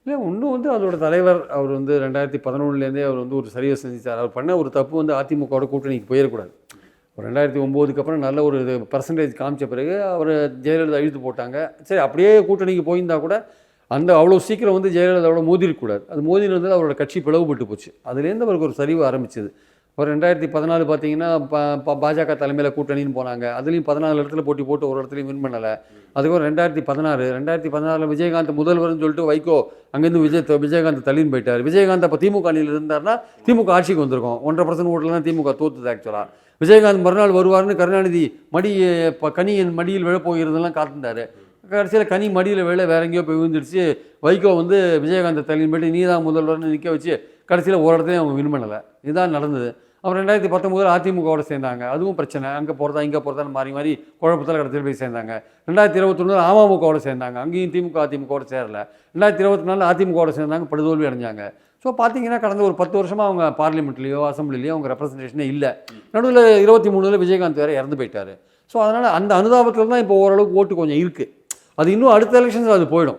இல்லை இன்னும் வந்து அதோட தலைவர் அவர் வந்து 2011லேருந்தே அவர் வந்து ஒரு சரியாக செஞ்சார். அவர் பண்ண ஒரு தப்பு வந்து அதிமுகவோட கூட்டணிக்கு போயிடக்கூடாது. ஒரு 2009க்கு அப்புறம் நல்ல ஒரு பர்சன்டேஜ் காமிச்ச பிறகு அவர் ஜெயலலிதா இழுத்து போட்டாங்க. சரி அப்படியே கூட்டணிக்கு போயிருந்தா கூட அந்த அவ்வளோ சீக்கிரம் வந்து ஜெயலலிதாவோட மோதிருக்கக்கூடாது. அது மோதினது அவரோட கட்சி பிளவுபட்டு போச்சு. அதுலேருந்து அவருக்கு ஒரு சரிவு ஆரம்பிச்சது. ஒரு 2014 பார்த்தீங்கன்னா பாஜக தலைமையில் கூட்டணின்னு போனாங்க. அதுலேயும் 14 இடத்துல போட்டி போட்டு ஒரு இடத்துலையும் வின் பண்ணலை. அதுக்கப்புறம் 2016 விஜயகாந்த் முதல்வர்னு சொல்லிட்டு வைகோ அங்கேருந்து விஜயகாந்த் தள்ளின்னு போயிட்டார். விஜயகாந்த் அப்போ திமுக அணியில் இருந்தார்னா திமுக ஆட்சிக்கு வந்திருக்கும். 1.5% ஓட்டில் தான் திமுக தோத்துது ஆக்சுவலாக. விஜயகாந்த் மறுநாள் வருவார்னு கருணாநிதி கனியின் மடியில் விழப்போகிறதெல்லாம் காத்திருந்தார். கடைசியில் கனி மடியில் விழ வேற எங்கேயோ போய் விழுந்துடுச்சு. வைகோ வந்து விஜயகாந்த் தள்ளின்னு போயிட்டு நீ தான் முதல்வர்னு நிற்க வச்சு கடைசியில் ஒரு இடத்துலையும் அவங்க வின் பண்ணலை. இதுதான் நடந்தது. அப்புறம் 2019 அதிமுகவோட சேர்ந்தாங்க. அதுவும் பிரச்சனை. அங்கே போகிறதா இங்கே போகிறதான்னு மாறி மாறி குழப்பத்தில் கடைசியில் போய் சேர்ந்தாங்க. 2021 அமமுகவோட சேர்ந்தாங்க. அங்கேயும் திமுக அதிமுகவோட சேரல. 2024 அதிமுகவோட சேர்ந்தாங்க, படுதோல்வி அடைஞ்சாங்க. ஸோ பார்த்தீங்கன்னா கடந்த ஒரு 10 வருஷமாக அவங்க பார்லிமெண்ட்லேயோ அசம்பிளிலையோ அவங்க ரெப்ரசன்டேஷனே இல்லை. நடுவில் 23 விஜயகாந்த் வேறு இறந்து போயிட்டார். ஸோ அதனால் அந்த அனுதாபத்தில் தான் இப்போ ஓரளவுக்கு ஓட்டு கொஞ்சம் இருக்குது. அது இன்னும் அடுத்த எலெக்ஷன்ஸ் அது போயிடும்.